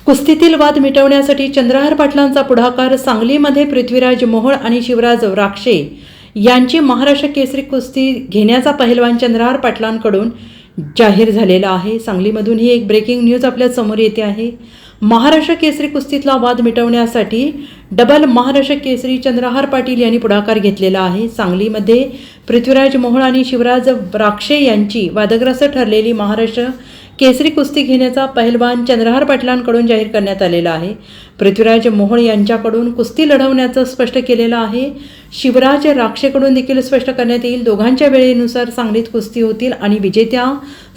कुस्तीतील वाद मिटवण्यासाठी चंद्रहार पाटलांचा पुढाकार. सांगलीमध्ये पृथ्वीराज मोहोळ आणि शिवराज राक्षे यांची महाराष्ट्र केसरी कुस्ती घेण्याचा पहिलवान चंद्रहार पाटलांकडून जाहीर झालेला आहे. सांगलीमधून ही एक ब्रेकिंग न्यूज आपल्या समोर येते आहे. महाराष्ट्र केसरी कुस्तीतला वाद मिटवण्यासाठी डबल महाराष्ट्र केसरी चंद्रहार पाटील यांनी पुढाकार घेतलेला आहे. सांगलीमध्ये पृथ्वीराज मोहोळ आणि शिवराज राक्षे यांची वादग्रस्त ठरलेली महाराष्ट्र केसरी कुस्ती घेण्याचा पहिलवान चंद्रहार पाटलांकडून जाहीर करण्यात आलेला आहे. पृथ्वीराज मोहोळ यांच्याकडून कुस्ती लढवण्याचं स्पष्ट केलेलं आहे. शिवराज राक्षेकडून देखील स्पष्ट करण्यात येईल. दोघांच्या वेळेनुसार सांगलीत कुस्ती होतील आणि विजेत्या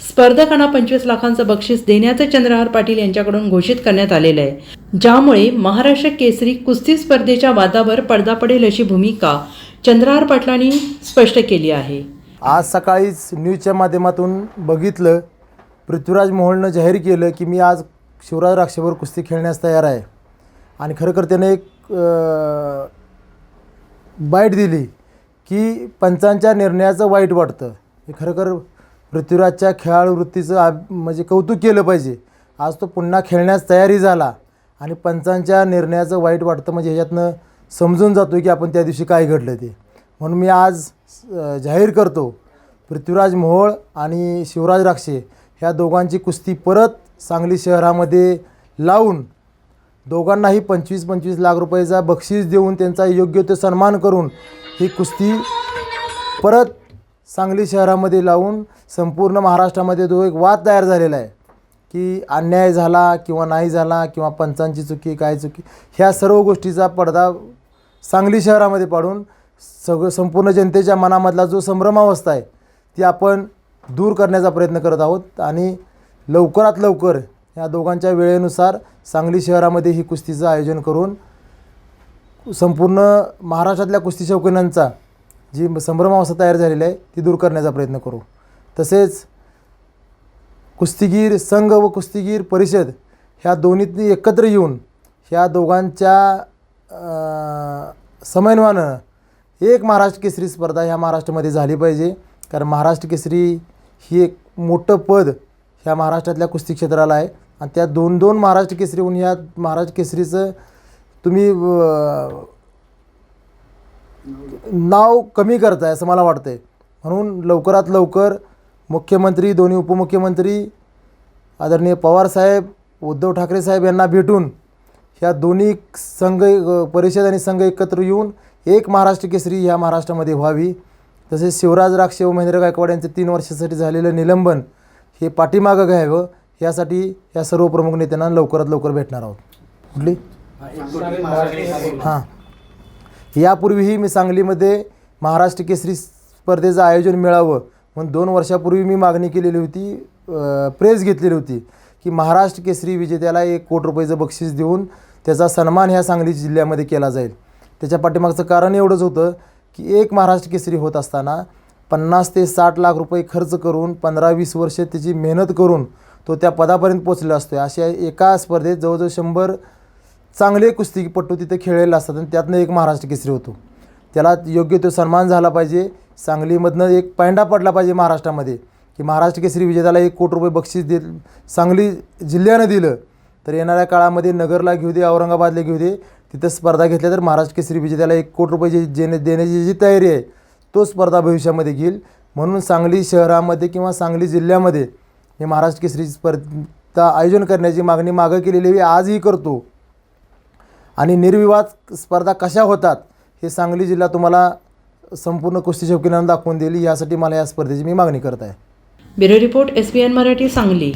स्पर्धकांना 25 लाखांचं बक्षीस देण्याचं चंद्रहार पाटील यांच्याकडून घोषित करण्यात आलेलं आहे. ज्यामुळे महाराष्ट्र केसरी कुस्ती स्पर्धेच्या वादावर पडदा पडेल अशी भूमिका चंद्रहार पाटलांनी स्पष्ट केली आहे. आज सकाळीच न्यूजच्या माध्यमातून बघितलं, पृथ्वीराज मोहोळनं जाहीर केलं की मी आज शिवराज राक्षेवर कुस्ती खेळण्यास तयार आहे. आणि खरं त्याने एक बाईट दिली की पंचांच्या निर्णयाचं वाईट वाटतं. हे खरं पृथ्वीराजच्या खेळाडू वृत्तीचं म्हणजे कौतुक केलं पाहिजे. आज तो पुन्हा खेळण्यास तयारी झाला आणि पंचांच्या निर्णयाचं वाईट वाटतं म्हणजे ह्याच्यातनं समजून जातो की आपण त्या दिवशी काय घडलं ते. म्हणून मी आज जाहीर करतो, पृथ्वीराज मोहोळ आणि शिवराज राक्षे ह्या दोघांची कुस्ती परत सांगली शहरामध्ये लावून दोघांनाही 25-25 लाख रुपयाचा बक्षीस देऊन त्यांचा योग्य ते सन्मान करून ही कुस्ती परत सांगली शहरामध्ये लावून संपूर्ण महाराष्ट्रामध्ये जो एक वाद तयार झालेला आहे की अन्याय झाला किंवा नाही झाला किंवा पंचांची चुकी काय चुकी, ह्या सर्व गोष्टीचा पडदा सांगली शहरामध्ये पाडून संपूर्ण जनतेच्या मनामधला जो संभ्रमावस्था आहे ती आपण दूर करण्याचा प्रयत्न करत आहोत. आणि लवकरात लवकर या दोघांच्या वेळेनुसार सांगली शहरामध्ये ही कुस्तीचं आयोजन करून संपूर्ण महाराष्ट्रातल्या कुस्ती शौकीनांचा जी संभ्रमावस्था तयार झालेली आहे ती दूर करण्याचा प्रयत्न करू. तसेच कुस्तीगीर संघ व कुस्तीगीर परिषद ह्या दोन्हीतनी एकत्र येऊन ह्या दोघांच्या समन्वयानं एक महाराष्ट्र केसरी स्पर्धा ह्या महाराष्ट्रामध्ये झाली पाहिजे. कारण महाराष्ट्र केसरी ही एक मोठं पद ह्या महाराष्ट्रातल्या कुस्ती क्षेत्राला आहे आणि त्या दोन महाराष्ट्र केसरी होऊन ह्या महाराष्ट्र केसरीचं तुम्ही नाव कमी करताय असं मला वाटतं आहे. म्हणून लवकरात लवकर मुख्यमंत्री, दोन्ही उपमुख्यमंत्री आदरणीय पवारसाहेब, उद्धव ठाकरे साहेब यांना भेटून ह्या दोन्ही संघ परिषद आणि संघ एकत्र येऊन एक महाराष्ट्र केसरी ह्या महाराष्ट्रामध्ये व्हावी. तसेच शिवराज राक्षे व महेंद्र गायकवाड यांचे 3 वर्षासाठी झालेलं निलंबन हे पाठीमागं घ्यावं, यासाठी या सर्व प्रमुख नेत्यांना लवकरात लवकर भेटणार आहोत. कुठली हां, यापूर्वीही मी सांगलीमध्ये महाराष्ट्र केसरी स्पर्धेचं आयोजन मिळावं म्हणून 2 वर्षापूर्वी मी मागणी केलेली होती, प्रेस घेतलेली होती की महाराष्ट्र केसरी विजेत्याला 1 कोटी रुपयाचं बक्षीस देऊन त्याचा सन्मान ह्या सांगली जिल्ह्यामध्ये केला जाईल. त्याच्या पाठीमागचं कारण एवढंच होतं की एक महाराष्ट्र केसरी होत असताना 50 ते 60 लाख रुपये खर्च करून 15-20 वर्षे त्याची मेहनत करून तो त्या पदापर्यंत पोचलेला असतो. अशा एका स्पर्धेत जवळजवळ 100 चांगले कुस्तीपटू तिथे खेळलेले असतात आणि त्यातनं एक महाराष्ट्र केसरी होतो. त्याला योग्य तो सन्मान झाला पाहिजे. सांगलीमधनं एक पायंडा पडला पाहिजे महाराष्ट्रामध्ये की महाराष्ट्र केसरी विजेत्याला 1 कोटी रुपये बक्षीस सांगली जिल्ह्यानं दिलं तर येणाऱ्या काळामध्ये नगरला घेऊ दे, औरंगाबादला घेऊ दे, तिथं स्पर्धा घेतल्या तर महाराष्ट्र केसरी विजेत्याला 1 कोटी रुपये देण्याची जी तयारी आहे तो स्पर्धा भविष्यामध्ये घेईल. म्हणून सांगली शहरामध्ये किंवा सांगली जिल्ह्यामध्ये हे महाराष्ट्र केसरी स्पर्धा आयोजन करण्याची मागणी मागं केलेली आहे, आजही करतो. आणि निर्विवाद स्पर्धा कशा होतात हे सांगली जिल्हा तुम्हाला संपूर्ण कुस्ती शौकीनांना दाखवून देईल. यासाठी मला या स्पर्धेची मी मागणी करत आहे. Bureau report SBN Marathi, Sangli.